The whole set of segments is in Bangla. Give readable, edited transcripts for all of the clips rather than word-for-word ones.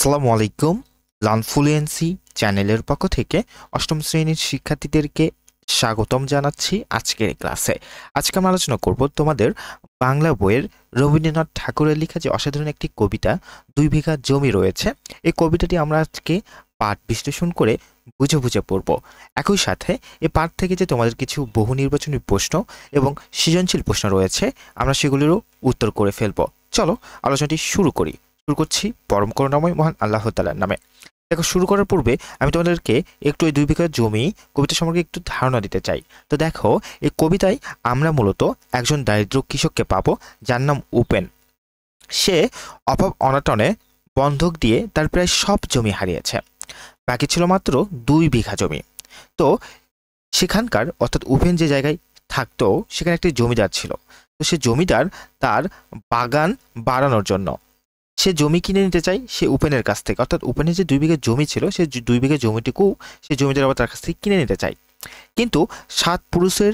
আসসালামু আলাইকুম। লার্নফ্লুয়েন্সি চ্যানেলের পক্ষ থেকে অষ্টম শ্রেণীর শিক্ষার্থীদেরকে স্বাগতম জানাচ্ছি আজকের এই ক্লাসে। আজকে আমরা আলোচনা করব তোমাদের বাংলা বইয়ের রবীন্দ্রনাথ ঠাকুরের লেখা যে অসাধারণ একটি কবিতা ২ বিঘা জমি রয়েছে। এই কবিতাটি আমরা আজকে পাঠ বিশ্লেষণ করে বুঝে বুঝে পড়ব। একই সাথে এই পাঠ থেকে যে তোমাদের কিছু বহু নির্বাচনী প্রশ্ন এবং সৃজনশীল প্রশ্ন রয়েছে, আমরা সেগুলিরও উত্তর করে ফেলব। চলো আলোচনাটি শুরু করছি পরম করুণাময় মহান আল্লাহ তাআলার নামে। দেখো, শুরু করার পূর্বে আমি তোমাদেরকে একটু এই ২ বিঘা জমি কবিতা সম্পর্কে একটু ধারণা দিতে চাই। তো দেখো, এই কবিতায় আমরা মূলত একজন দারিদ্র কৃষককে পাবো যার নাম উপেন। সে অভাব অনটনে বন্ধক দিয়ে তার প্রায় সব জমি হারিয়েছে। বাকি ছিল মাত্র ২ বিঘা জমি। তো সেখানকার অর্থাৎ উপেন যে জায়গায় থাকতো সেখানে একটি জমিদার ছিল। তো সে জমিদার তার বাগান বাড়ানোর জন্য সে জমি কিনে নিতে চাই সে উপেনের কাছ থেকে, অর্থাৎ উপেনের যে ২ বিঘা জমি ছিল সে ২ বিঘা জমিটুকু সে জমিদার আবার তার কাছ থেকে কিনে নিতে চায়। কিন্তু ৭ পুরুষের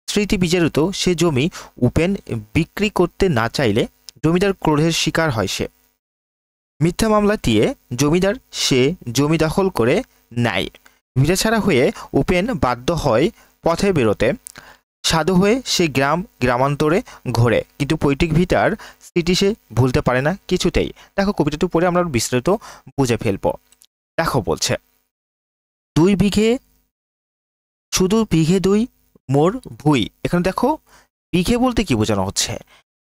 স্মৃতি বিজড়িত সে জমি উপেন বিক্রি করতে না চাইলে জমিদার ক্রোধের শিকার হয়। সে মিথ্যা মামলা দিয়ে জমিদার সে জমি দখল করে নেয়। ভিটাছাড়া হয়ে উপেন বাধ্য হয় পথে বেরোতে। সাধু হয়ে সে গ্রামান্তরে ঘোরে, কিন্তু পৈতৃক ভিটার স্মৃতি সে ভুলতে পারে না কিছুতেই। দেখো, কবিতাটি পড়ে আমরা বিস্তারিত বুঝে ফেলবো। দেখো, বলছে ২ বিঘে শুধু বিঘে ২ মোর ভুই। এখানে দেখো, বিঘে বলতে কি বোঝানো হচ্ছে?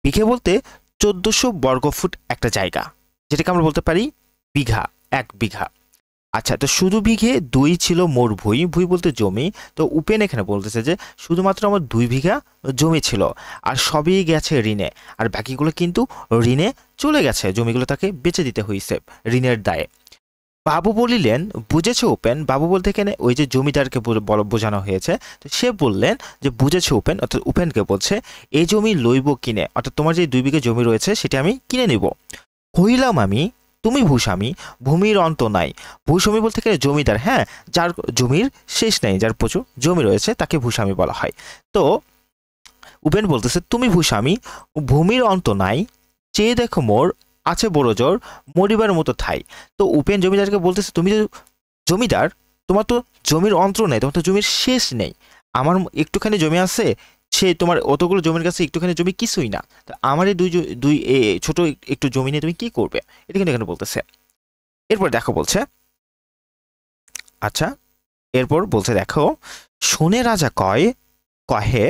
বিঘে বলতে ১৪০০ বর্গফুট একটা জায়গা, যেটাকে আমরা বলতে পারি বিঘা, ১ বিঘা। আচ্ছা, তো শুধু বিঘে ২ ছিল মোর ভুই। ভুই বলতে জমি। তো উপেন এখানে বলতেছে যে শুধুমাত্র আমার ২ বিঘা জমি ছিল, আর সবই গেছে ঋণে, আর বাকিগুলো কিন্তু ঋণে চলে গেছে। জমিগুলো তাকে বেচে দিতে হয়েছে ঋণের দায়ে। বাবু বলিলেন, বুঝেছে উপেন। বাবু বলতে এখানে ওই যে জমিদারকে বোঝানো হয়েছে। তো সে বললেন যে বুঝেছে উপেন, অর্থাৎ উপেনকে বলছে এই জমি লইব কিনে, অর্থাৎ তোমার যে ২ বিঘা জমি রয়েছে সেটা আমি কিনে নিব। হইলাম আমি তুমি ভূস্বামী, ভূমির অন্ত নাই। ভূস্বামী বলতে গেলে জমিদার, হ্যাঁ, যার জমির শেষ নেই, যার প্রচুর জমি রয়েছে তাকে ভূস্বামী বলা হয়। তো উপেন বলতেছে তুমি ভূস্বামী, ভূমির অন্ত নাই, চেয়ে দেখো মোর আছে বড় জোর, মরিবার মতো ঠাই। তো উপেন জমিদারকে বলতেছে তুমি তো জমিদার, তোমার তো জমির অন্ত নেই, তোমার তো জমির শেষ নেই। আমার একটুখানি জমি আছে, সে তোমার অতগুলো জমির কাছে একটুখানি জমি কিছুই না। তো আমার এই দুই ছোট একটু জমি নিয়ে তুমি কি করবে, এটা কিন্তু এখানে বলতেছে। এরপর দেখো বলছে, আচ্ছা, এরপর বলছে দেখো, শুনে রাজা কহে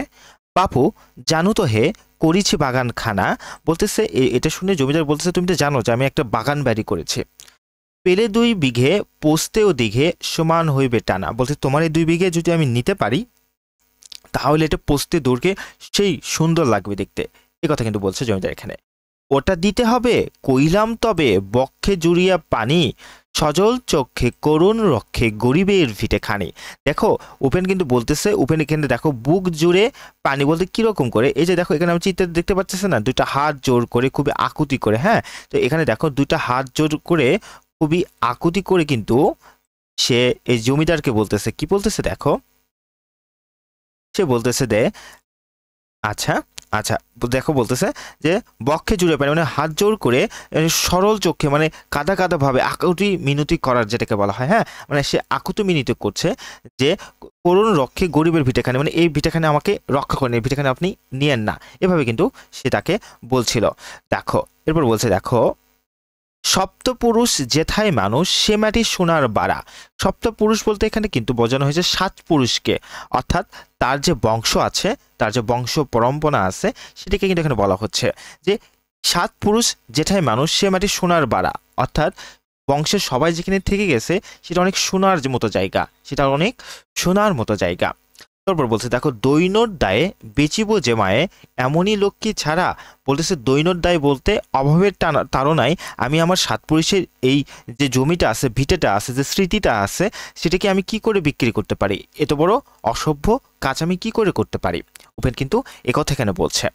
বাপু জানো তো হে করেছি বাগান খানা। বলতেছে এটা শুনে জমিদার বলতেছে তুমি তো জানো যে আমি একটা বাগান বাড়ি করেছি। পেলে ২ বিঘে পোস্তেও দিঘে সমান হইবে টানা। বলছে তোমার এই ২ বিঘে যদি আমি নিতে পারি তাহলে এটা পোস্তে দৌড়কে সেই সুন্দর লাগবে দেখতে। এ কথা কিন্তু বলছে জমিদার এখানে। ওটা দিতে হবে কইলাম তবে বক্ষে জুড়িয়া পানি, সজল চক্ষে করুণ রক্ষে গরিবের ভিটে খানি। দেখো, উপেন কিন্তু বলতেছে, উপেন এখানে দেখো বুক জুড়ে পানি বলতে কিরকম করে, এই যে দেখো এখানে আমি চিত্রে দেখতে পাচ্ছি না, ২টা হাত জোর করে খুবই আকুতি করে, হ্যাঁ। তো এখানে দেখো ২টা হাত জোর করে খুবই আকুতি করে কিন্তু সে এই জমিদারকে বলতেছে, কি বলতেছে দেখো, সে বলতেছে আচ্ছা আচ্ছা, দেখো বলতেছে যে বক্ষে জুড়ে পানি মানে হাত জোর করে সরল চোখে মানে কাদা কাদা ভাবে আকুতি মিনতি করার যেটাকে বলা হয়, হ্যাঁ, মানে সে আকুতি মিনতি করছে যে করুণ রক্ষে গরিবের ভিটেখানে, মানে এই ভিটেখানে আমাকে রক্ষা করেন, এই ভিটেখানে আপনি নিয়েন না, এভাবে কিন্তু সে তাকে বলছিল। দেখো, এরপর বলছে দেখো, সপ্তপুরুষ যেথায় মানুষ সে মাটি সোনার বাড়া। সপ্তপুরুষ বলতে এখানে কিন্তু বোঝানো হয়েছে ৭ পুরুষকে, অর্থাৎ তার যে বংশ আছে, তার যে বংশ পরম্পরা আছে সেটাকে কিন্তু এখানে বলা হচ্ছে যে ৭ পুরুষ যেথায় মানুষ সে মাটি সোনার বাড়া, অর্থাৎ বংশের সবাই যেখানে থেকে গেছে সেটা অনেক সোনার মতো জায়গা, সেটা অনেক সোনার মতো জায়গা। তারপর বলছে দেখো, দৈনর দায়ে বেচিব যে মায়ে এমনই লক্ষ্মী ছাড়া। বলতেছে দৈনর দায় বলতে অভাবের তাড়নায় আমি আমার ৭ পুরুষের এই যে জমিটা আছে, ভিটেটা আছে, যে স্মৃতিটা আছে, সেটাকে আমি কি করে বিক্রি করতে পারি? এত বড় অসভ্য কাজ আমি কি করে করতে পারি? উপেন কিন্তু একথা এখানে বলছে।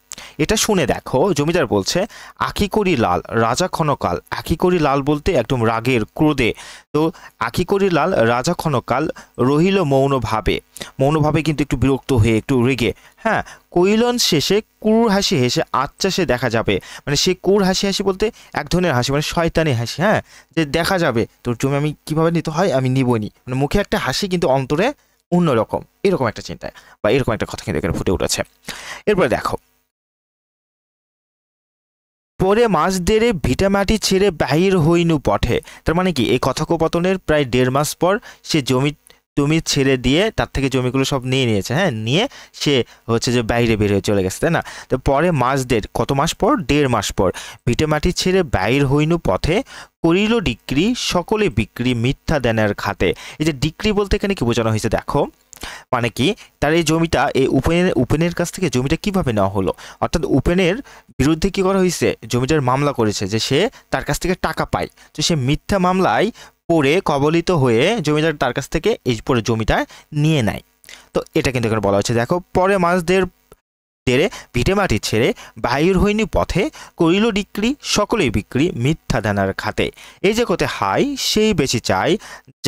এটা শুনে দেখো, জমিদার বলছে আঁখি করি লাল রাজা ক্ষণকাল। আঁখি করি লাল বলতে একদম রাগের ক্রোধে। তো আঁখি করি লাল রাজা ক্ষণকাল রহিল মৌনভাবে। মৌনভাবে কিন্তু একটু বিরক্ত হয়ে, একটু রেগে, হ্যাঁ, কৈলন শেষে ক্রূর হাসি হেসে আচ্ছা সে দেখা যাবে, মানে সে ক্রূর হাসি হাসি বলতে এক ধরনের হাসি, মানে শয়তানি হাসি। হ্যাঁ, যে দেখা যাবে তোর জমি আমি কিভাবে নিতে হয় আমি নিবনি, মানে মুখে একটা হাসি কিন্তু অন্তরে অন্যরকম, এরকম একটা চিন্তায় বা এরকম একটা কথা কিন্তু এখানে ফুটে উঠেছে। এরপরে দেখো, পরে মাস দেড়ে ভিটামাটি ছেড়ে বাহির হইনু পথে। তার মানে কি, এই কথোপকথনের প্রায় 1.5 মাস পর সে জমি ছেড়ে দিয়ে তার থেকে জমিগুলো সব নিয়ে নিয়েছে। হ্যাঁ, নিয়ে সে হচ্ছে যে বাইরে বের হয়ে চলে গেছে, তাই না? তো পরে মাস দেড়, কত মাস পর? 1.5 মাস পর। ভিটামাটি ছেড়ে বাহির হইনু পথে, করিল ডিক্রি সকলে বিক্রি মিথ্যা দেনের খাতে। এই যে ডিক্রি বলতে এখানে কি বোঝানো হয়েছে দেখো, মানে কি, তার এই জমিটা এই উপেনের কাছ থেকে জমিটা কিভাবে নেওয়া হলো, অর্থাৎ উপেনের বিরুদ্ধে কি করা হয়েছে, জমিটার মামলা করেছে যে সে তার কাছ থেকে টাকা পায়, তো সে মিথ্যা মামলায় পড়ে কবলিত হয়ে জমিদার তার কাছ থেকে এই পরে জমিটা নিয়ে নেয়। তো এটা কিন্তু এখানে বলা হচ্ছে দেখো, পরে মাসদের তেরে ভিটেমাটি ছেড়ে বাহির হইনি পথে, করিল ডিক্রি সকলেই বিক্রি মিথ্যা দানার খাতে। এই জগতে হাই সেই বেশি চাই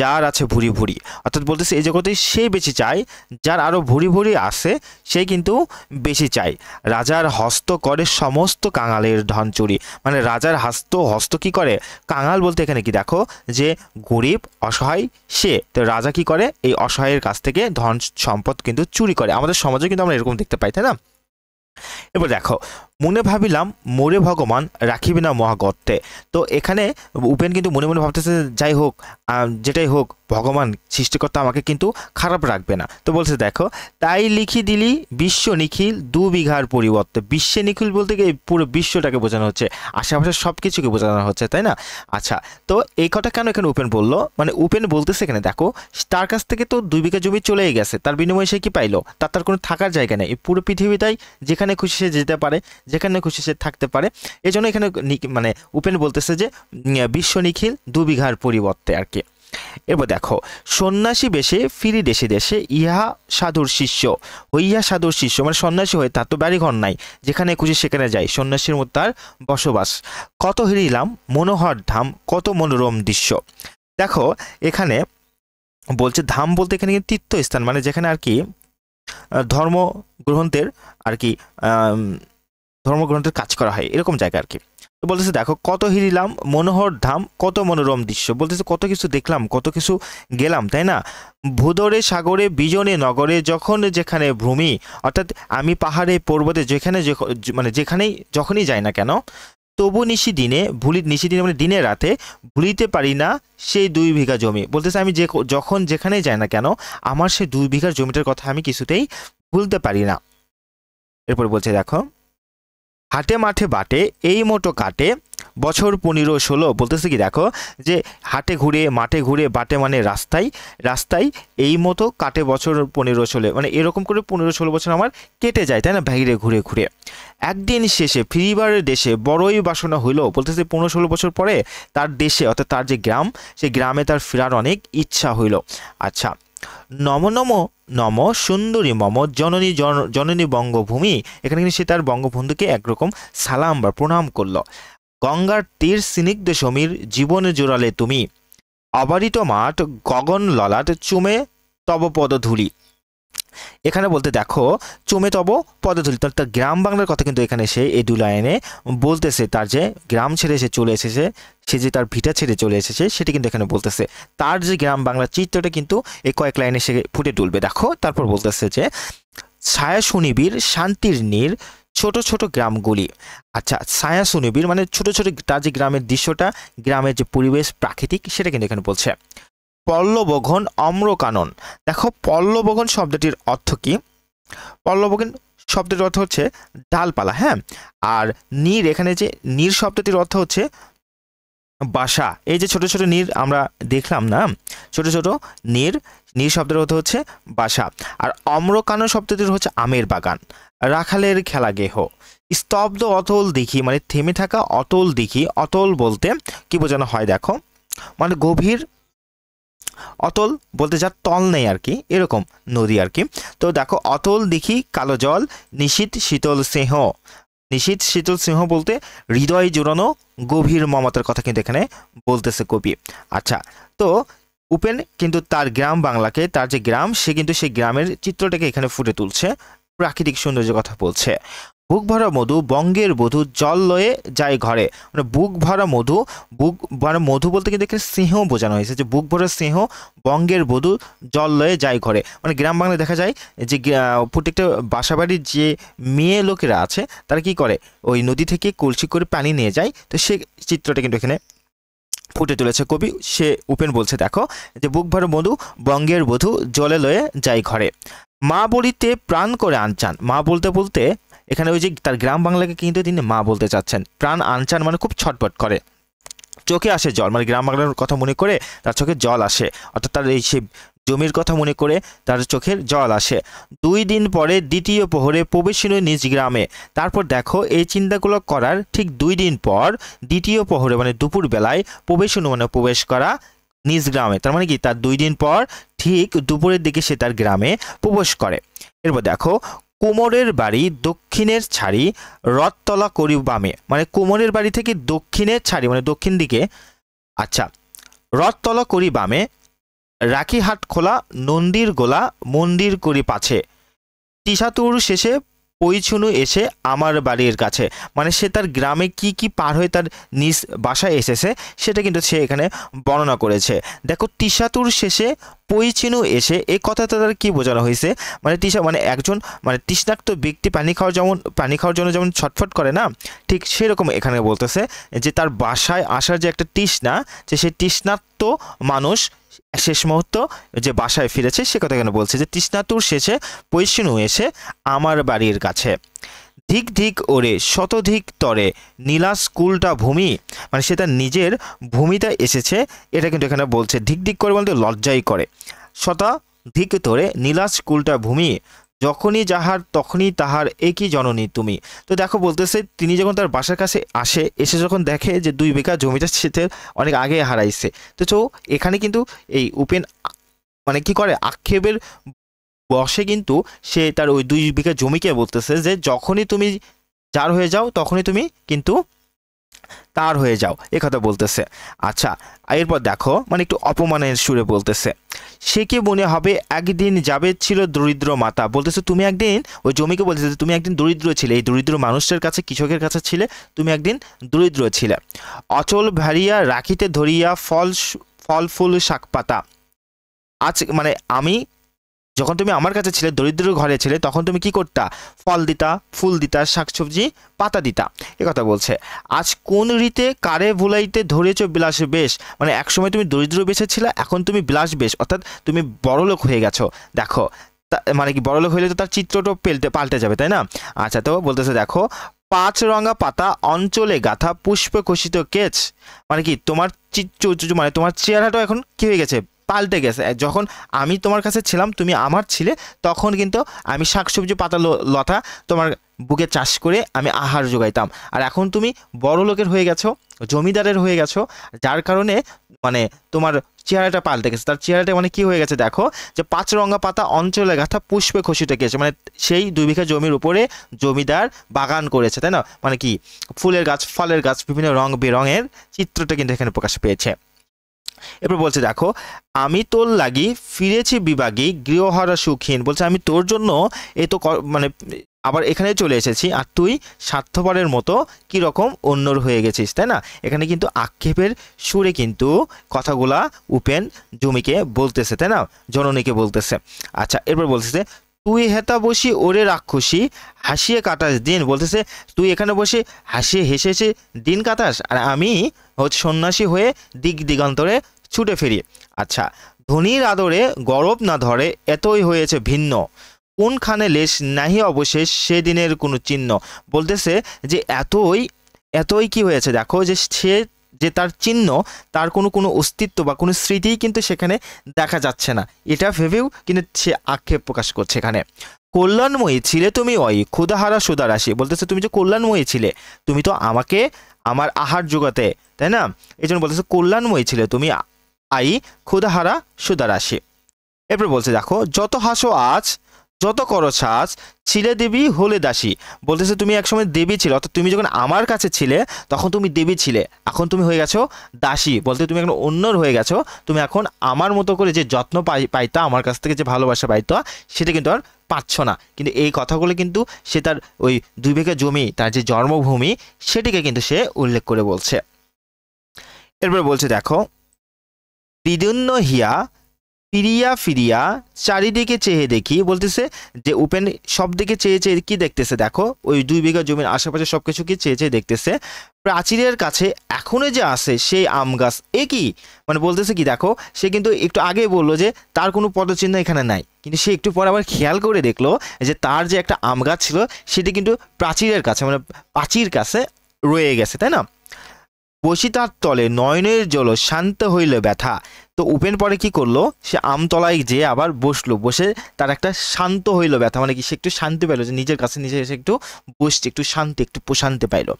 যার আছে ভুরি ভুরি, অর্থাৎ বলতেছে এই জগতে সেই বেশি চাই যার আরো ভুরি ভুরি আছে, সে কিন্তু বেশি চাই। রাজার হস্ত করে সমস্ত কাঙালের ধন চুরি, মানে রাজার হস্ত কি করে, কাঙাল বলতে এখানে কি দেখো যে গরিব অসহায় সে, তো রাজা কি করে, এই অসহায়ের কাছ থেকে ধন সম্পদ কিন্তু চুরি করে। আমাদের সমাজে কিন্তু আমরা এরকম দেখতে পাই, তাই না? এবার দেখো, মনে ভাবিলাম মোরে ভগবান রাখিবে না মহাগর্তে। তো এখানে উপেন কিন্তু মনে মনে ভাবতেছে যাই হোক, যেটাই হোক, ভগবান সৃষ্টিকর্তা আমাকে কিন্তু খারাপ রাখবে না। তো বলছে দেখো, তাই লিখি দিলি বিশ্ব নিখিল 2 বিঘার পরিবর্তে। বিশ্বে নিখিল বলতে গিয়ে পুরো বিশ্বটাকে বোঝানো হচ্ছে, আশেপাশে সব কিছুকে বোঝানো হচ্ছে, তাই না? আচ্ছা, তো এই কথা কেন এখানে উপেন বললো, মানে উপেন বলতেছে এখানে দেখো, তার কাছ থেকে তো 2 বিঘা জমি চলেই গেছে, তার বিনিময়ে সে কি পাইলো, তার কোনো থাকার জায়গা নেই, এই পুরো পৃথিবীটাই যেখানে খুশি সে যেতে পারে, যেখানে খুশি সে থাকতে পারে। এই জন্য এখানে মানে উপেন বলতেছে যে বিশ্ব নিখিল 2 বিঘার পরিবর্তে আর কি। এবার দেখো, সন্ন্যাসী বেশে ফিরি দেশে দেশে ইহা সাধুর শিষ্য হইয়া সাধুর শিষ্য, মানে সন্ন্যাসী হয়ে, তার তো বাড়িঘর নাই, যেখানে খুশি সেখানে যায়, সন্ন্যাসীর মধ্যে তার বসবাস। কত হেরিলাম মনোহর ধাম কত মনোরম দৃশ্য। দেখো এখানে বলছে ধাম বলতে এখানে কিন্তু তীর্থস্থান, মানে যেখানে আর কি ধর্মগ্রন্থের আর কি ধর্মগ্রন্থের কাজ করা হয়, এরকম জায়গা আর কি। তো বলতেছে দেখো, কত হিরিলাম মনোহর ধাম কত মনোরম দৃশ্য, বলতেছে কত কিছু দেখলাম, কত কিছু গেলাম, তাই না? ভূদরে সাগরে বিজনে নগরে যখন যেখানে ভূমি, অর্থাৎ আমি পাহাড়ে পর্বতে যেখানে মানে যেখানেই যখনই যাই না কেন, তবু নিশি দিনে মানে দিনে রাতে ভুলিতে পারি না সেই 2 বিঘা জমি। বলতেছে আমি যখন যেখানেই যাই না কেন, আমার সেই 2 বিঘার জমিটার কথা আমি কিছুতেই ভুলতে পারি না। এরপর বলছে দেখো, হাটে মাঠে বাটে এই মোটো কাটে বছর 15-16। বলতেছে কি দেখো, যে হাটে ঘুরে মাঠে ঘুরে, বাটে মানে রাস্তায়, রাস্তায় এই মতো কাটে বছর 15-16, মানে এরকম করে 15-16 বছর আমার কেটে যায়, তাই না, বাইরে ঘুরে ঘুরে। একদিন শেষে ফিরিবারের দেশে বড়ই বাসনা হইল। বলতেছে 15-16 বছর পরে তার দেশে, অর্থাৎ তার যে গ্রাম, সেই গ্রামে তার ফেরার অনেক ইচ্ছা হইল। আচ্ছা, নম নম নম সুন্দরী মম জননী জননী বঙ্গভূমি, এখানে কিন্তু সে তার বঙ্গবন্ধুকে একরকম সালাম বা প্রণাম করলো। গঙ্গার তীর স্নিগ্ধ সমীর জীবনে জোড়ালে তুমি, অবারিত মাঠ গগন ললাট চুমে তব পদধূলি। এখানে বলতে দেখো, চুমে তব পদধূলি, তার গ্রাম বাংলার কথা কিন্তু এখানে সে এই 2 লাইনে বলতেছে, তার যে গ্রাম ছেড়ে সে চলে এসেছে, সে যে তার ভিটা ছেড়ে চলে এসেছে, সেটা কিন্তু এখানে বলতেছে, তার যে গ্রাম বাংলার চিত্রটা কিন্তু এই কয়েক লাইনে সে ফুটে তুলবে। দেখো তারপর বলতেছে যে ছায়া সুনিবির শান্তির নীর ছোট ছোট গ্রামগুলি। আচ্ছা, ছায়া সুনিবির মানে ছোট ছোট, তার যে গ্রামের দৃশ্যটা, গ্রামের যে পরিবেশ প্রাকৃতিক, সেটা কিন্তু এখানে বলছে। পল্লবঘন অম্রকানন। দেখো পল্লবঘন শব্দটির অর্থ কি, পল্লবঘন শব্দটির অর্থ হচ্ছে ডালপালা। হ্যাঁ, আর নীর, এখানে যে নীর শব্দটির অর্থ হচ্ছে বাসা। এই যে ছোট ছোট নীর আমরা দেখলাম না, ছোট ছোট নীর, নীর শব্দের অর্থ হচ্ছে বাসা। আর অম্রকানন শব্দটির হচ্ছে আমের বাগান। রাখালের খেলা গেহ। স্তব্ধ অতল দিঘি, মানে থেমে থাকা অতল দিঘি। অতল বলতে কি বোঝানো হয় দেখো, মানে গভীর, অতল বলতে যার তল নেই আর কি, এরকম নদী আর কি। তো দেখো, অতল দিঘি কালো জল, নিশীথ শীতল স্নেহ। নিশীথ শীতল স্নেহ বলতে হৃদয় জোড়ানো গভীর মমতার কথা কিন্তু এখানে বলতেছে কবি। আচ্ছা, তো উপেন কিন্তু তার গ্রাম বাংলাকে, তার যে গ্রাম, সে কিন্তু সেই গ্রামের চিত্রটাকে এখানে ফুটে তুলছে। প্রাকৃতিক সৌন্দর্যের কথা বলছে। বুক ভরা মধু বঙ্গের বধূ জল লয়ে যায় ঘরে, মানে বুক ভরা মধু, বুক ভরা মধু বলতে কিন্তু এখানে স্নেহ বোঝানো হয়েছে, যে বুক ভরা স্নেহ বঙ্গের বধূ জল লয়ে যায় ঘরে, মানে গ্রাম বাংলায় দেখা যায় যে প্রত্যেকটা বাসাবাড়ির যে মেয়ে লোকেরা আছে তারা কি করে, ওই নদী থেকে কলসি করে পানি নিয়ে যায়। তো সে চিত্রটা কিন্তু এখানে ফুটে তুলেছে কবি। সে উপেন বলছে দেখো যে বুক ভরা মধু বঙ্গের বধূ জলে লয়ে যায় ঘরে, মা বলিতে প্রাণ করে আনচান। মা বলতে বলতে এখানে ওই যে তার গ্রাম বাংলাকে কিন্তু তিনি মা বলতে চাচ্ছেন। প্রাণ আনচান মানে খুব ছটফট করে, চোখে আসে জল, মানে গ্রাম বাংলার কথা মনে করে তার চোখে জল আসে, অর্থাৎ তার এই সে জমির কথা মনে করে তার চোখের জল আসে। 2 দিন পরে দ্বিতীয় প্রহরে প্রবেশিনু নিজ গ্রামে। তারপর দেখো এই চিন্তাগুলো করার ঠিক 2 দিন পর দ্বিতীয় প্রহরে মানে দুপুর বেলায় প্রবেশিনু মানে প্রবেশ করা নিজ গ্রামে, তার মানে কি তার 2 দিন পর ঠিক দুপুরের দিকে সে তার গ্রামে প্রবেশ করে। এরপর দেখো কোমরের বাড়ি দক্ষিণের ছাড়ি রথতলা করি বামে, মানে কোমরের বাড়ি থেকে দক্ষিণের ছাড়ি মানে দক্ষিণ দিকে, আচ্ছা, রথতলা করি বামে, রাখি হাট খোলা নন্দীর গোলা মন্দির করি পাছে, তিসাতুর শেষে পইছুনু এসে আমার বাড়ির কাছে, মানে সে তার গ্রামে কি কি পার হয়ে তার নিজ বাসায় এসেছে সেটা কিন্তু সে এখানে বর্ণনা করেছে। দেখো তিসাতুর শেষে পইছুনু এসে এই কথাটা তার কি বোঝানো হয়েছে, মানে তিসা মানে একজন মানে তৃষ্ণাক্ত ব্যক্তি পানি খাওয়ার জন্য যেমন ছটফট করে না, ঠিক সেরকম এখানে বলতেছে যে তার বাসায় আসার যে একটা তৃষ্ণা, যে সেই তৃষ্ণার্ত মানুষ শেষ মুহূর্ত যে বাসায় ফিরেছে সে কথা কেন বলছে, যে তৃষ্ণাতুর শেষে পৈশিনু এসে আমার বাড়ির কাছে, ধিক ধিক ওরে শতধিক তরে নীলা স্কুলটা ভূমি, মানে সে তার নিজের ভূমিতে এসেছে, এটা কিন্তু এখানে বলছে। ধিক ধিক করে বলতে লজ্জাই করে, শতাধিক তরে নীলা স্কুলটা ভূমি, যখনই যাহার তখনই তাহার একই জননী তুমি। তো দেখো বলতেছে তিনি যখন তার বাসার কাছে এসে যখন দেখে যে 2 বিঘা জমিটা সে অনেক আগে হারাইছে, তো এখানে কিন্তু এই উপেন মানে কি করে আক্ষেপের বসে কিন্তু সে তার ওই 2 বিঘা জমিকে বলতেছে যে যখনই তুমি যার হয়ে যাও তখনই তুমি কিন্তু তার হয়ে যাও, এ কথা বলতেছে। আচ্ছা, এরপর দেখো মানে একটু অপমানের সুরে বলতেছে, সে কি মনে হবে একদিন যাবে ছিল দরিদ্র মাতা, বলতেছে তুমি একদিন ওই জমিকে বলতেছে তুমি একদিন দরিদ্র ছিলে, এই দরিদ্র মানুষের কাছে কৃষকের কাছে ছিলে, তুমি একদিন দরিদ্র ছিলে। অচল ভারিয়া রাখিতে ধরিয়া ফল ফুল শাক পাতা, আজ মানে আমি যখন তুমি আমার কাছে ছিলে দরিদ্র ঘরে ছিলে তখন তুমি কি করতা, ফল দিতা, ফুল দিতা, শাকসবজি পাতা দিতা, এ কথা বলছে। আজ কোন রীতে কারে ভুলাইতে ধরেছ বিলাস বেশ, মানে একসময় তুমি দরিদ্র বেশে ছিলে এখন তুমি বিলাস বেশ, অর্থাৎ তুমি বড়লোক হয়ে গেছো। দেখো মানে কি বড়লোক হইলে তো তার চিত্রটা পাল্টে যাবে, তাই না? আচ্ছা, তো বলতেছে দেখো 5 রঙা পাতা অঞ্চলে গাথা পুষ্পে খসিত কেচ, মানে কি তোমার মানে তোমার চেহারাটা এখন কি হয়ে গেছে, পাল্টে গেছে। যখন আমি তোমার কাছে ছিলাম তুমি আমার ছিলে তখন কিন্তু আমি শাকসবজি পাতা লতা তোমার বুকে চাষ করে আমি আহার যোগাইতাম, আর এখন তুমি বড় লোকের হয়ে গেছো, জমিদারের হয়ে গেছো, যার কারণে মানে তোমার চেহারাটা পাল্টে গেছে। তার চেহারাটা মানে কি হয়ে গেছে দেখো, যে 5 রঙা পাতা অঞ্চলে গাথা পুষ্পে খসিতে গেছে, মানে সেই 2 বিঘা জমির উপরে জমিদার বাগান করেছে, তাই না? মানে কি ফুলের গাছ, ফলের গাছ, বিভিন্ন রং বেরঙের চিত্রটা কিন্তু এখানে প্রকাশ পেয়েছে। এরপর বলছে দেখো আমি তোর লাগি ফিরেছি বিভাগী গৃহহারা সুখহীন, বলছে আমি তোর জন্য এই তো মানে আবার এখানে চলে এসেছি আর তুই স্বার্থপরের মতো কীরকম অন্যর হয়ে গেছিস, তাই না? এখানে কিন্তু আক্ষেপের সুরে কিন্তু কথাগুলা উপেন জমিকে বলতেছে, তাই না, জননীকে বলতেছে। আচ্ছা, এরপর বলতেছে তুই হেতা বসি ওরে রাক্ষসী হাসিয়ে কাটাস দিন, বলতেছে তুই এখানে বসে হাসিয়ে হেসে দিন কাটাস আর আমি হচ্ছে সন্ন্যাসী হয়ে দিক দিগান্তরে ছুটে ফিরি। আচ্ছা, ধনির আদরে গরব না ধরে এতই হয়েছে ভিন্ন, কোনখানে লেশ নাহি অবশেষ সেদিনের কোনো চিহ্ন, বলতেছে যে এতই কি হয়েছে দেখো, যে সে যে তার চিহ্ন, তার কোনো অস্তিত্ব বা কোনো স্মৃতিই কিন্তু সেখানে দেখা যাচ্ছে না, এটা ভেবেও কিন্তু সে আক্ষেপ প্রকাশ করছে এখানে। কল্যাণময়ী ছিলে তুমি ওই ক্ষুধাহারা সুদারাশি, বলতেছে তুমি যে কল্যাণময়ী ছিলে, তুমি তো আমাকে আমার আহার জোগাতে, তাই না? এই জন্য বলতেছে কল্যাণময়ী ছিলে তুমি ক্ষুধাহারা সুদারাশি। এরপর বলছে দেখো যত হাসো আজ যত করো সাজ ছিলে দেবী হলে দাসী। বলতেছে তুমি একসময় দেবী ছিলে, অর্থাৎ তুমি যখন আমার কাছে ছিলে তখন তুমি দেবী ছিলে, এখন তুমি হয়ে গেছো দাসী, বলতে তুমি এখন অন্যর হয়ে গেছো। তুমি এখন আমার মতো করে যে যত্ন পাইতা, আমার কাছ থেকে যে ভালোবাসা পাইতা, সেটা কিন্তু আর পাচ্ছ না। কিন্তু এই কথাগুলো কিন্তু সে তার ওই 2 বিঘা জমি, তার যে জন্মভূমি, সেটিকে কিন্তু সে উল্লেখ করে বলছে। এরপর বলছে দেখো, বিদুন্ন হিয়া ফিরিয়া ফিরিয়া চারিদিকে চেয়ে দেখি। বলতেছে যে উপেন সব দিকে চেয়ে চেয়ে কি দেখতেছে, দেখো ওই 2 বিঘা জমির আশেপাশে সবকিছু কি চেয়ে চেয়ে দেখতেছে। প্রাচীরের কাছে এখনো যে আছে সেই আম গাছ, এ কি মানে বলতেছে কি দেখো, সে কিন্তু একটু আগে বললো যে তার কোনো পদচিহ্ন এখানে নাই, কিন্তু সে একটু পর আবার খেয়াল করে দেখলো যে তার যে একটা আম গাছ ছিল সেটি কিন্তু প্রাচীরের কাছে, মানে পাচির কাছে রয়ে গেছে, তাই না? বসি তার তলে নয়নের জল শান্ত হইল ব্যথা। তো উপেন পরে কি করলো, সে আমতলায় যে আবার বসলো, বসে তার একটা শান্ত হইল ব্যথা, মানে কি সে একটু শান্তি পাইলো, যে নিজের কাছে নিজে এসে একটু বসছে, একটু শান্তি, একটু প্রশান্তি পাইলো।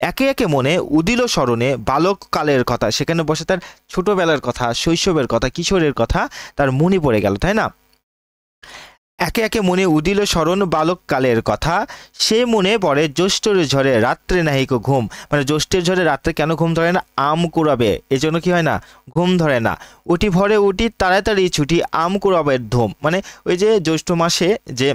একে একে মনে উদিল স্মরণে বালক কালের কথা, সেখানে বসে তার ছোটবেলার কথা, শৈশবের কথা, কিশোরের কথা তার মনে পড়ে গেল, তাই না? একে একে মনে উদিল স্মরণ বালককালের কথা, সে মনে পড়ে জ্যৈষ্ঠের ঝড়ে রাত্রে নাহিক ঘুম। মানে জ্যৈষ্ঠের ঝড়ে রাত্রে কেন ঘুম ধরে না? আম কুড়াবে, এজন্য কি হয় না, ঘুম ধরে না। উঠি ভরে উঠি তাড়াতাড়ি ছুটি আম কুড়াবের ধুম। মানে ওই যে জ্যৈষ্ঠ মাসে যে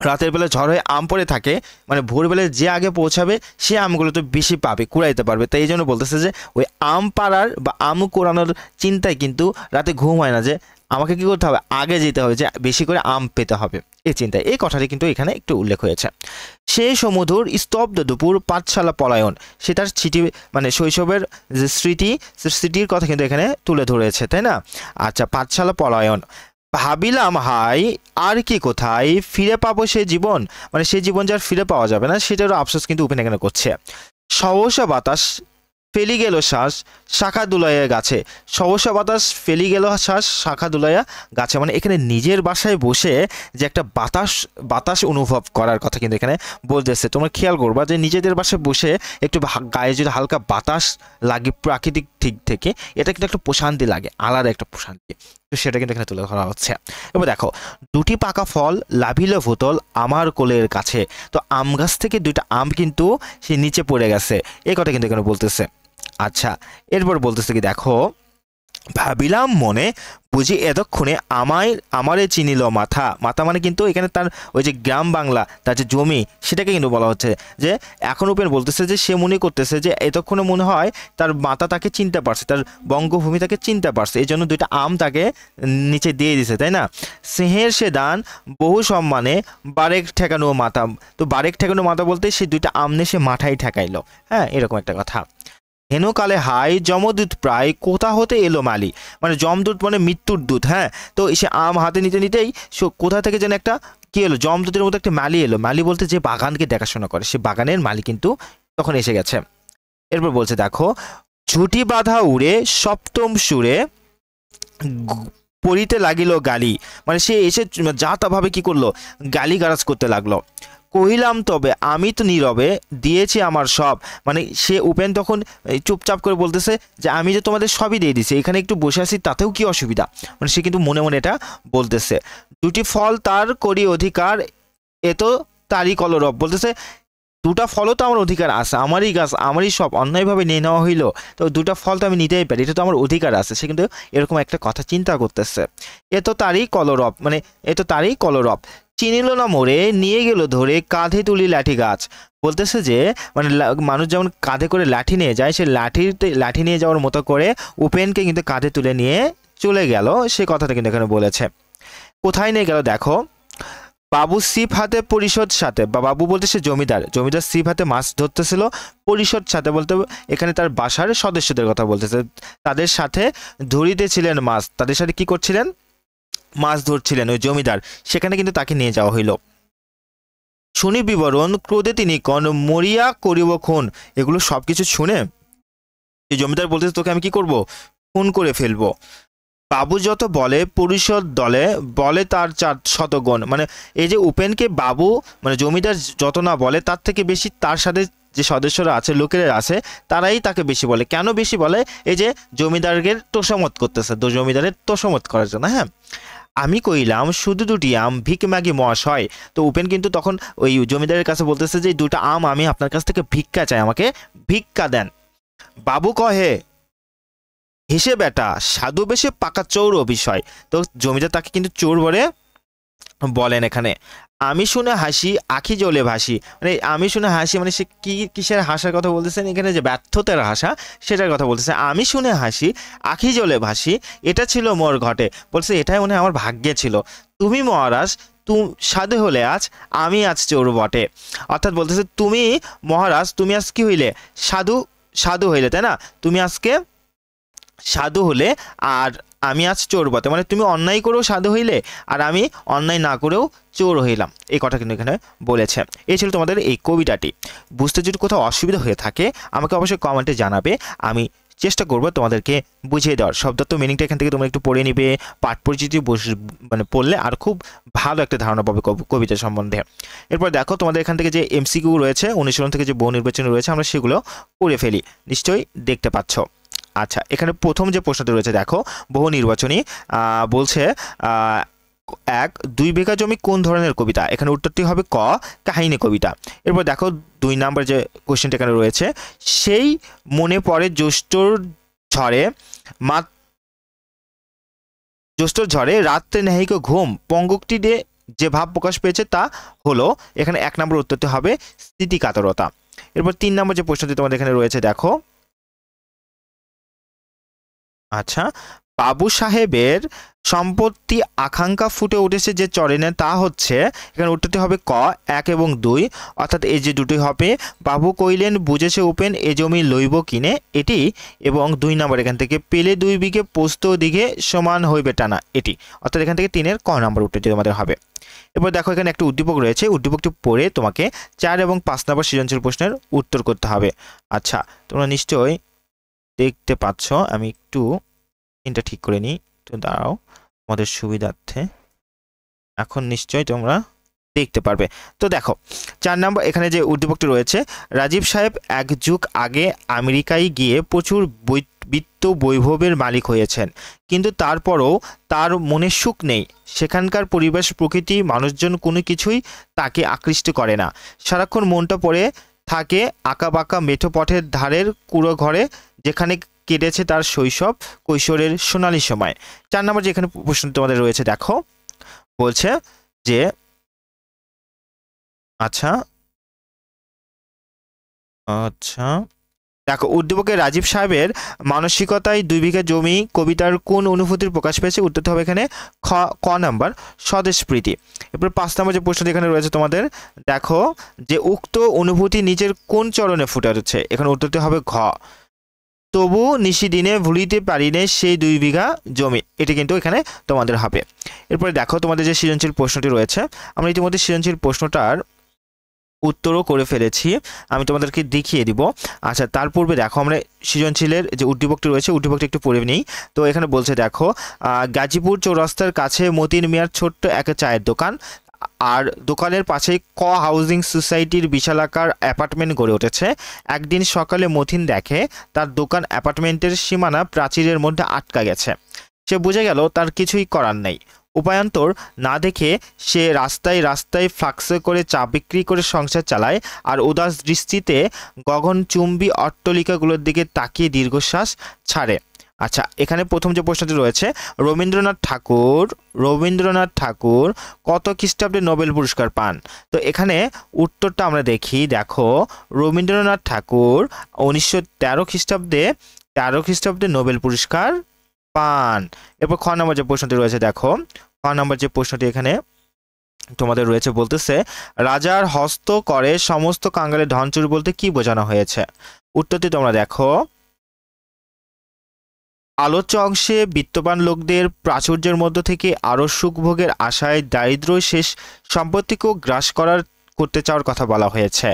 রাতের বেলা ঝড় হয়ে আম পড়ে থাকে, মানে ভোরবেলায় যে আগে পৌঁছাবে সে আমগুলো তো বেশি পাবে, কুড়াইতে পারবে। তাই এই জন্য বলতেছে যে ওই আম পাড়ার বা আম কুড়ানোর চিন্তায় কিন্তু রাতে ঘুম হয় না, যে আমাকে কি করতে হবে, আগে যেতে হবে, যে বেশি করে আম পেতে হবে, এই চিন্তায়। এই কথাটি কিন্তু এখানে একটু উল্লেখ হয়েছে। সেই সমুধুর স্তব্ধ দুপুর পাঠশালা পলায়ন, সে তার স্মৃতি, মানে শৈশবের যে স্মৃতির কথা কিন্তু এখানে তুলে ধরেছে, তাই না? আচ্ছা, পাঠশালা পলায়ন। ভাবিলাম হাই আর কি কোথায় ফিরে পাবো সে জীবন, মানে সে জীবন যার ফিরে পাওয়া যাবে না, সেটারও আফসোস কিন্তু উপেন এখানে করছে। সহসা বাতাস ফেলি গেল শ্বাস শাখা দুলাইয়া গাছে। সহসা বাতাস ফেলি গেল শ্বাস শাখা দুলাইয়া গাছে, মানে এখানে নিজের বাসায় বসে যে একটা বাতাস অনুভব করার কথা কিন্তু এখানে বলতেছে। তোমরা খেয়াল করবা যে নিজেদের বাসায় বসে একটু গায়ে যদি হালকা বাতাস লাগে প্রাকৃতিক দিক থেকে, এটা কিন্তু একটা প্রশান্তি লাগে, আলাদা একটা প্রশান্তি। তো সেটা কিন্তু এখানে তুলে ধরা হচ্ছে। এবার দেখো, 2টি পাকা ফল লাভিল ভূতল আমার কোলের কাছে। তো আম গাছ থেকে 2টা আম কিন্তু সে নিচে পড়ে গেছে, এই কথা কিন্তু এখানে বলতেছে। আচ্ছা, এরপর বলতেছে কি দেখো, ভাবিলাম মনে বুঝি এতক্ষণে আমারে চিনিল মাথা। মাথা মানে কিন্তু এখানে তার ওই যে গ্রাম বাংলা, তার যে জমি, সেটাকে কিন্তু বলা হচ্ছে। যে এখন উপেন বলতেছে যে সে মনে করতেছে যে এতক্ষণে মনে হয় তার মাতা তাকে চিনতে পারছে, তার বঙ্গভূমি তাকে চিনতে পারছে, এই জন্য 2টা আম তাকে নিচে দিয়ে দিছে, তাই না? স্নেহের সে দান বহু সম্মানে বারেক ঠেকানো মাথা। তো বারেক ঠেকানো মাথা বলতে সে 2টা আম নিয়ে সে মাথায় ঠেকাইলো, হ্যাঁ, এরকম একটা কথা। হেনকালে হাই যমদূত প্রায় কোথা হতে এলো মালি। মানে যমদূত মানে মৃত্যুর দূত, হ্যাঁ। তো সে আম হাতে নিতে নিতেই কোথা থেকে যেন একটা কি এলো, যমদূতের মতো একটা মালি এলো। মালি বলতে যে বাগানকে দেখাশোনা করে, সে বাগানের মালি কিন্তু তখন এসে গেছে। এরপর বলছে দেখো, ঝুটি বাঁধা উড়ে সপ্তম সুরে পড়িতে লাগিল গালি। মানে সে এসে যা তা ভাবে কি করলো, গালি গালাজ করতে লাগলো। কহিলাম তবে আমি তো নীরবে দিয়েছি আমার সব। মানে সে উপেন তখন চুপচাপ করে বলতেছে যে আমি যে তোমাদের সবই দিয়ে দিছি, এখানে একটু বসে আছি তাতেও কি অসুবিধা, মানে সে কিন্তু মনে মনে এটা বলতেছে। 2টি ফল তার করি অধিকার এ তো তারই কলরব। বলতেছে 2টা ফলও তো আমার অধিকার আছে, আমারই গাছ, আমারই সব, অন্যায়ভাবে নিয়ে নেওয়া হইলো, তো 2টা ফল তো আমি নিতেই পারি, এটা তো আমার অধিকার আছে। সে কিন্তু এরকম একটা কথা চিন্তা করতেছে। এ তো তারই কলরব, মানে এ তো তারই কলরব। চিনিল না মোরে নিয়ে গেল ধরে কাঁধে তুলি লাঠি গাছ। বলতেছে যে মানে মানুষ যেমন কাঁধে করে লাঠি নিয়ে যায়, সে লাঠি নিয়ে যাওয়ার মতো করে উপেনকে কিন্তু কাঁধে তুলে নিয়ে চলে গেল, সে কথাটা কিন্তু এখানে বলেছে। কোথায় নিয়ে গেল দেখো, বাবু ছিপ হাতে পরিষদ সাথে, বা বাবু বলতে সে জমিদার ছিপ হাতে মাছ ধরতেছিল, পরিষদ সাথে বলতে এখানে তার বাসার সদস্যদের কথা বলতেছে। তাদের সাথে ধরিতেছিলেন মাছ, তাদের সাথে কি করছিলেন, মাছ ধরছিলেন ওই জমিদার, সেখানে কিন্তু তাকে নিয়ে যাওয়া হইল। শুনি বিবরণ ক্রোধে তিনি কন মরিয়া করিব খুন। এগুলো সবকিছু শুনে এই জমিদার বলতেছে তোকে আমি কি করব, খুন করে ফেলবো। বাবু যত বলে পরিষদ দলে বলে তার 4 শতগুণ। মানে এই যে উপেনকে বাবু মানে জমিদার যত না বলে তার থেকে বেশি তার সাথে যে সদস্যরা আছে, লোকেরা আছে, তারাই তাকে বেশি বলে। কেন বেশি বলে, এই যে জমিদারের তোষামত করতেছে, তো জমিদারের তোষামত করার জন্য, হ্যাঁ। আমি কইলাম শুধু দুটি আম ভিক মাগি মহাশয়। তো উপেন কিন্তু তখন ওই জমিদারের কাছে বলতেছে যে দুটো আম আমি আপনার কাছ থেকে ভিক্ষা চাই, আমাকে ভিক্ষা দেন। বাবু কহে হেসে বেটা সাধু বেশে পাকা চোর বিষয়। তো জমিদার তাকে কিন্তু চোর বলেন এখানে। আমি শুনে হাসি আখি জ্বলে ভাসি, মানে আমি শুনে হাসি মানে সে কি কিসের হাসার কথা বলতেছেন এখানে, যে ব্যর্থতার হাসা সেটার কথা বলতেছে। আমি শুনে হাসি আখি জ্বলে ভাসি, এটা ছিল মোর ঘটে। বলছে এটাই মনে হয় আমার ভাগ্যে ছিল। তুমি মহারাজ সাধু হলে আজ, আমি আজ চোর বটে। অর্থাৎ বলতেছে তুমি মহারাজ তুমি আজ কি হইলে, সাধু হইলে, তাই না? তুমি আজকে সাধু হলে আর আমি আজ চোর বটে, মানে তুমি অন্যায় করেও সাধু হইলে আর আমি অন্যায় না করেও চোর হইলাম। এই কথা কিন্তু এখানে বলেছে। এই ছিল তোমাদের এই কবিতাটি। বুঝতে যদি কোথাও অসুবিধা হয়ে থাকে আমাকে অবশ্যই কমেন্টে জানাবে, আমি চেষ্টা করবো তোমাদেরকে বুঝিয়ে দেওয়ার। শব্দার্থ মিনিংটা এখান থেকে তোমরা একটু পড়ে নিবে, পাঠ পরিচিতি মানে পড়লে আর খুব ভালো একটা ধারণা পাবে কবিতা সম্বন্ধে। এরপর দেখো তোমাদের এখান থেকে যে এমসিকিউ রয়েছে, অনুশীলন থেকে যে বহু নির্বাচনী রয়েছে, আমরা সেগুলো পড়ে ফেলি। নিশ্চয়ই দেখতে পাচ্ছ। আচ্ছা, এখানে প্রথম যে প্রশ্নটি রয়েছে দেখো, বহু নির্বাচনী বলছে 1 2 বিঘা জমি কোন ধরনের কবিতা? এখানে উত্তরটি হবে ক কাহিনী কবিতা। এরপর দেখো 2 নাম্বার যে কোশ্চেনটা এখানে রয়েছে, সেই মনে পড়ে জ্যৈষ্ঠর ঝড়ে রাত্রে নেহিক ঘুম, পঙ্গুকটি দিয়ে যে ভাব প্রকাশ পেয়েছে তা হলো, এখানে 1 নম্বর উত্তরটি হবে স্মৃতিকাতরতা। এরপর 3 নম্বর যে প্রশ্নটি তোমাদের এখানে রয়েছে দেখো, আচ্ছা, বাবু সাহেবের সম্পত্তি আকাঙ্ক্ষা ফুটে উঠেছে যে চরণে, তা হচ্ছে, এখানে উত্তরটি হবে ক 1 এবং 2, অর্থাৎ এই যে দুটোই হবে। বাবু কইলেন বুঝেছে উপেন এ জমি লইব কিনে, এটি। এবং 2 নম্বর এখান থেকে পেলে 2 বিঘে পোস্ত দিঘে সমান হইবে টানা, এটি। অর্থাৎ এখান থেকে 3-এর ক নম্বর উত্তরটি তোমাদের হবে। এরপর দেখো এখানে একটা উদ্দীপক রয়েছে, উদ্দীপকটি পড়ে তোমাকে 4 এবং 5 নম্বর সৃজনশীল প্রশ্নের উত্তর করতে হবে। আচ্ছা, তোমরা নিশ্চয়ই দেখতে পাচ্ছ, আমি একটু এটা ঠিক করে নিই, তো দাঁড়াও আমাদের সুবিধার্থে, এখন নিশ্চয়ই তোমরা দেখতে পারবে। তো দেখো 4 নম্বর এখানে যে উদ্দীপকটি রয়েছে, রাজীব সাহেব 1 যুগ আগে আমেরিকায় গিয়ে প্রচুর বিত্ত বৈভবের মালিক হয়েছেন, কিন্তু তারপরও তার মনে সুখ নেই। সেখানকার পরিবেশ প্রকৃতি মানুষজন কোনো কিছুই তাকে আকৃষ্ট করে না। সারাক্ষণ মনটা পড়ে থাকে আঁকাবাঁকা মেঠো পথের ধারের কুঁড়ো ঘরে, যেখানে কেটেছে তার শৈশব কৈশোরের সোনালী সময়। 4 নম্বর যেখানে প্রশ্ন তোমাদের রয়েছে দেখো, বলছে যে আচ্ছা আচ্ছা দেখো, উদ্দীপকে রাজীব সাহেবের মানসিকতায় 2 বিঘা জমি কবিতার কোন অনুভূতির প্রকাশ পেয়েছে? উত্তরটি হবে এখানে ক নাম্বার স্বদেশ প্রীতি। এরপর 5 নম্বর যে প্রশ্নটি এখানে রয়েছে তোমাদের দেখো, যে উক্ত অনুভূতি নিজের কোন চরণে ফুটে উঠেছে? এখানে উত্তরটি হবে ঘ তবু নিশিদিনে ভুলিতে পারিনে সেই 2 বিঘা জমি, এটি কিন্তু এখানে তোমাদের হবে। এরপরে দেখো তোমাদের যে সৃজনশীল প্রশ্নটি রয়েছে, আমরা ইতিমধ্যে সৃজনশীল প্রশ্নটার উত্তরও করে ফেলেছি, আমি তোমাদেরকে দেখিয়ে দিব। আচ্ছা, তার পূর্বে দেখো আমরা সৃজনশীলের যে উদ্দীপকটি রয়েছে উদ্দীপকটি একটু পড়ে নিই। তো এখানে বলছে দেখো, গাজীপুর চৌরাস্তার কাছে মতিন মিয়ার ছোট্ট এক চায়ের দোকান, আর দোকানের পাশেই ক হাউজিং সোসাইটির বিশালাকার অ্যাপার্টমেন্ট গড়ে উঠেছে। একদিন সকালে মতিন দেখে তার দোকান অ্যাপার্টমেন্টের সীমানা প্রাচীরের মধ্যে আটকা গেছে। সে বুঝে গেল তার কিছুই করার নেই। উপায়ান্তর না দেখে সে রাস্তায় রাস্তায় ফ্লাক্সে করে চা বিক্রি করে সংসার চালায়, আর উদাস দৃষ্টিতে গগনচুম্বী অট্টালিকাগুলোর দিকে তাকিয়ে দীর্ঘশ্বাস ছাড়ে। আচ্ছা, এখানে প্রথম যে প্রশ্নটি রয়েছে, রবীন্দ্রনাথ ঠাকুর কত খ্রিস্টাব্দে নোবেল পুরস্কার পান? তো এখানে উত্তরটা আমরা দেখি, দেখো রবীন্দ্রনাথ ঠাকুর 1913 খ্রিস্টাব্দে নোবেল পুরস্কার পান। এরপর খ নম্বর যে প্রশ্নটি রয়েছে দেখো, খ নম্বর যে প্রশ্নটি এখানে তোমাদের রয়েছে, বলতেছে রাজার হস্ত করে সমস্ত কাঙ্গালের ধন চুরি বলতে কি বোঝানো হয়েছে? উত্তরটি তোমরা দেখো, আলোচ্য অংশে বিত্তবান লোকদের প্রাচুর্যের মধ্য থেকে আরও সুখভোগের আশায় দারিদ্র শেষ সম্পত্তিকেও গ্রাস করতে চাওয়ার কথা বলা হয়েছে।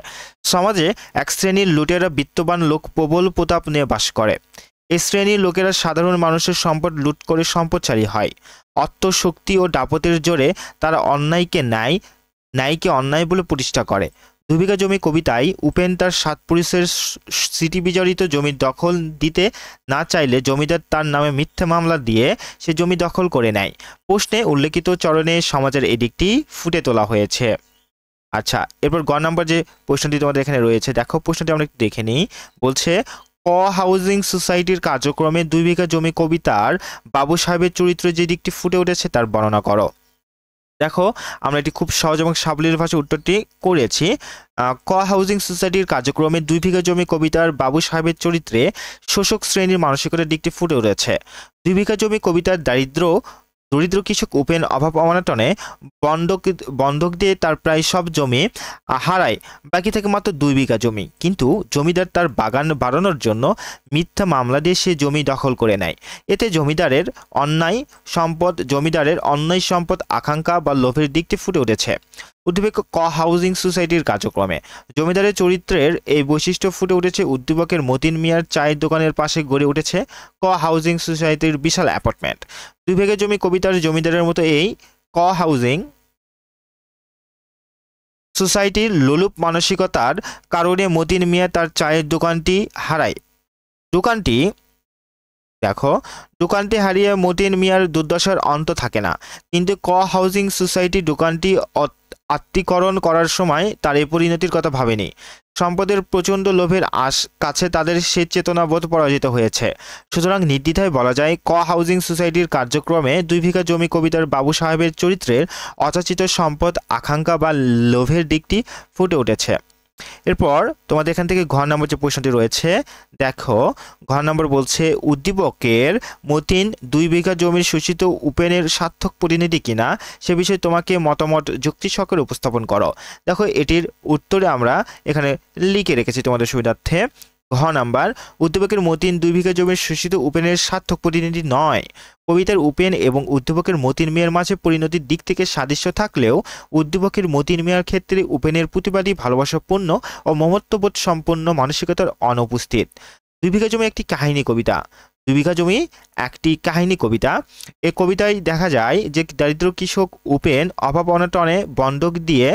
সমাজে এক শ্রেণীর লুটেরা বিত্তবান লোক প্রবল প্রতাপ নিয়ে বাস করে। এই শ্রেণীর লোকেরা সাধারণ মানুষের সম্পদ লুট করে সম্পদশালী হয়। অর্থশক্তি ও দাপটের জোরে তারা অন্যায়কে ন্যায়কে অন্যায় বলে প্রতিষ্ঠা করে। 2 বিঘা জমি কবিতায় উপেন তার সাতপুরুষের সিটি বিজড়িত জমি দখল দিতে না চাইলে জমিদার তার নামে মিথ্যা মামলা দিয়ে সে জমি দখল করে নেয়। প্রশ্নে উল্লেখিত চরণে সমাজের এই দিকটি ফুটে তোলা হয়েছে। আচ্ছা, এরপর গ নম্বর যে প্রশ্নটি তোমাদের এখানে রয়েছে, দেখো প্রশ্নটি আমরা একটু দেখে নিই। বলছে ক হাউজিং সোসাইটির কার্যক্রমে 2 বিঘা জমি কবিতার বাবু সাহেবের চরিত্র যে দিকটি ফুটে উঠেছে তার বর্ণনা করো। দেখো আমরা এটি খুব সহজ এবং সাবলীল ভাষায় উত্তরটি করেছি। ক হাউজিং সোসাইটির কার্যক্রমে 2 বিঘা জমি কবিতার বাবু সাহেবের চরিত্রে শোষক শ্রেণীর মানসিকতার দিকটি ফুটে উঠেছে। 2 বিঘা জমি কবিতার দরিদ্র কৃষক উপেন অভাব অনাটনে বন্ধক দিয়ে তার প্রায় সব জমি হারায়, বাকি থেকে মাত্র 2 বিঘা জমি। কিন্তু জমিদার তার বাগান বাড়ানোর জন্য মিথ্যা মামলা দিয়ে সে জমি দখল করে নেয়। এতে জমিদারের অন্যায় সম্পদ আকাঙ্ক্ষা বা লোভের দিকটি ফুটে উঠেছে। উদ্দীপক ক হাউজিং সোসাইটির কার্যক্রমে জমিদারের চরিত্রের এই বৈশিষ্ট্য ফুটে উঠেছে। উদ্দীপকের মতিন মিয়ার চায়ের দোকানের পাশে গড়ে উঠেছে ক হাউজিং সোসাইটির বিশাল অ্যাপার্টমেন্ট। 2 বিঘা জমি কবিতার জমিদারের মতো এই ক হাউজিং সোসাইটির লোলুপ মানসিকতার কারণে মতিন মিয়া তার চায়ের দোকানটি হারায়। দোকানটি হারিয়ে মতিন মিয়ার দুর্দশার অন্ত থাকে না। কিন্তু ক হাউজিং সোসাইটি দোকানটি আত্মীকরণ করার সময় তার এই পরিণতির কথা ভাবেনি। সম্পদের প্রচণ্ড লোভের কাছে তাদের সে চেতনাবোধ পরাজিত হয়েছে। সুতরাং নির্দ্বিধায় বলা যায় ক হাউজিং সোসাইটির কার্যক্রমে 2 বিঘা জমি কবিতার বাবু সাহেবের চরিত্রের অযাচিত সম্পদ আকাঙ্ক্ষা বা লোভের দিকটি ফুটে উঠেছে। এরপর তোমাদের এখান থেকে ঘ নম্বর যে প্রশ্নটি রয়েছে, দেখো ঘ নম্বর বলছে উদ্দীপকের মতিন 2 বিঘা জমির শোষিত উপেনের সার্থক প্রতিনিধি কিনা সে বিষয়ে তোমাকে মতামত যুক্তি সহকারে উপস্থাপন করো। দেখো এটির উত্তরে আমরা এখানে লিখে রেখেছি তোমাদের সুবিধার্থে। ঘ নাম্বার উদ্দীপকের মতিন 2 বিঘা জমির শোষিত উপেনের সার্থক প্রতিনিধি নয়। কবিতার উপেন এবং উদ্দীপকের মতিন মিয়ার মাঝে পরিণতির দিক থেকে সাদৃশ্য থাকলেও উদ্দীপকের মতিন মিয়ার ক্ষেত্রে উপেনের প্রতিবাদী ভালোবাসাপূর্ণ ও মমত্ববোধ সম্পন্ন মানসিকতার অনুপস্থিত। 2 বিঘা জমি একটি কাহিনী কবিতা। 2 বিঘা জমি একটি কাহিনী কবিতা। এই কবিতায় দেখা যায় যে দারিদ্র কৃষক উপেন অভাব অনটনে বন্ধক দিয়ে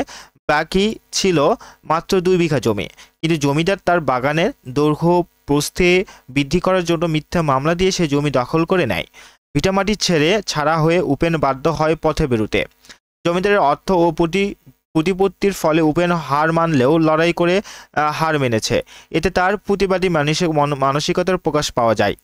বাকি ছিল মাত্র 2 বিঘা জমি। কিন্তু জমিদার তার বাগানের দৈর্ঘ্য প্রস্থে বৃদ্ধি করার জন্য মিথ্যা মামলা দিয়ে সে জমি দখল করে নেয়। ভিটামাটি ছাড়া হয়ে উপেন বাধ্য হয় পথে বেরোতে। জমিদারের অর্থ ও প্রতিপত্তির ফলে উপেন হার মানলেও লড়াই করে হার মেনেছে। এতে তার প্রতিবাদী মানসিকতার প্রকাশ পাওয়া যায়।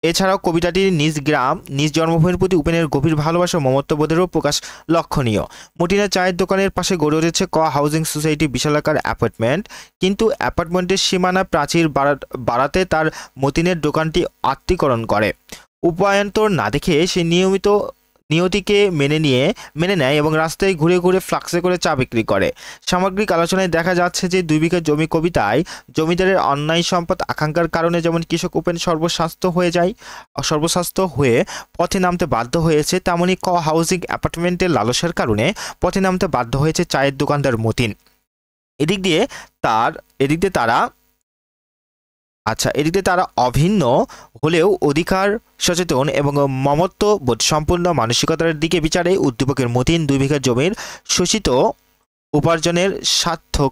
এছাড়াও কবিতাটির নিজ গ্রাম নিজ জন্মভূমির প্রতি উপেনের গভীর ভালোবাসা ও মমত্ববোধেরও প্রকাশ লক্ষণীয়। মতিনের চায়ের দোকানের পাশে গড়ে উঠেছে ক হাউজিং সোসাইটি বিশালাকার অ্যাপার্টমেন্ট। কিন্তু অ্যাপার্টমেন্টের সীমানা প্রাচীর বাড়াতে তার মতিনের দোকানটি আত্মীকরণ করে। উপায়ন্তর না দেখে সে নিয়তিকে মেনে নেয় এবং রাস্তায় ঘুরে ঘুরে ফ্লাক্সে করে চা বিক্রি করে। সামগ্রিক আলোচনায় দেখা যাচ্ছে যে 2 বিঘা জমি কবিতায় জমিদারের অন্যায় সম্পদ আকাঙ্ক্ষার কারণে যেমন কৃষক উপেন সর্বস্বাস্থ্য হয়ে পথে নামতে বাধ্য হয়েছে, তেমনি ক হাউজিং অ্যাপার্টমেন্টের লালসার কারণে পথে নামতে বাধ্য হয়েছে চায়ের দোকানদার মতিন। এদিক দিয়ে তারা অভিন্ন হলেও অধিকার সচেতন এবং মমত্ববোধ সম্পন্ন মানসিকতার দিকে বিচারে উদ্দীপকের মতিন 2 বিঘা জমির শোষিত উপার্জনের সার্থক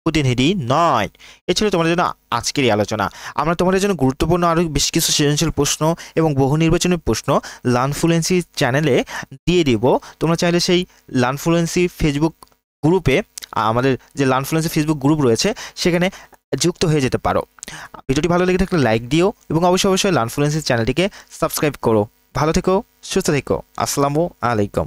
প্রতিনিধি নয়। এছাড়া তোমাদের জন্য আজকের এই আলোচনা। আমরা তোমাদের জন্য গুরুত্বপূর্ণ আরও বেশ কিছু সৃজনশীল প্রশ্ন এবং বহু নির্বাচনী প্রশ্ন লার্নফ্লুয়েন্সি চ্যানেলে দিয়ে দিব। তোমরা চাইলে সেই লার্নফ্লুয়েন্সি ফেসবুক গ্রুপে, আমাদের যে লার্নফ্লুয়েন্সি ফেসবুক গ্রুপ রয়েছে সেখানে যুক্ত হয়ে যেতে পারো। ভিডিওটি ভালো লেগে থাকলে লাইক দিও এবং অবশ্যই লার্নফ্লুয়েন্সি চ্যানেলটিকে সাবস্ক্রাইব করো। ভালো থেকো, সুস্থ থেকো। আসসালামু আলাইকুম।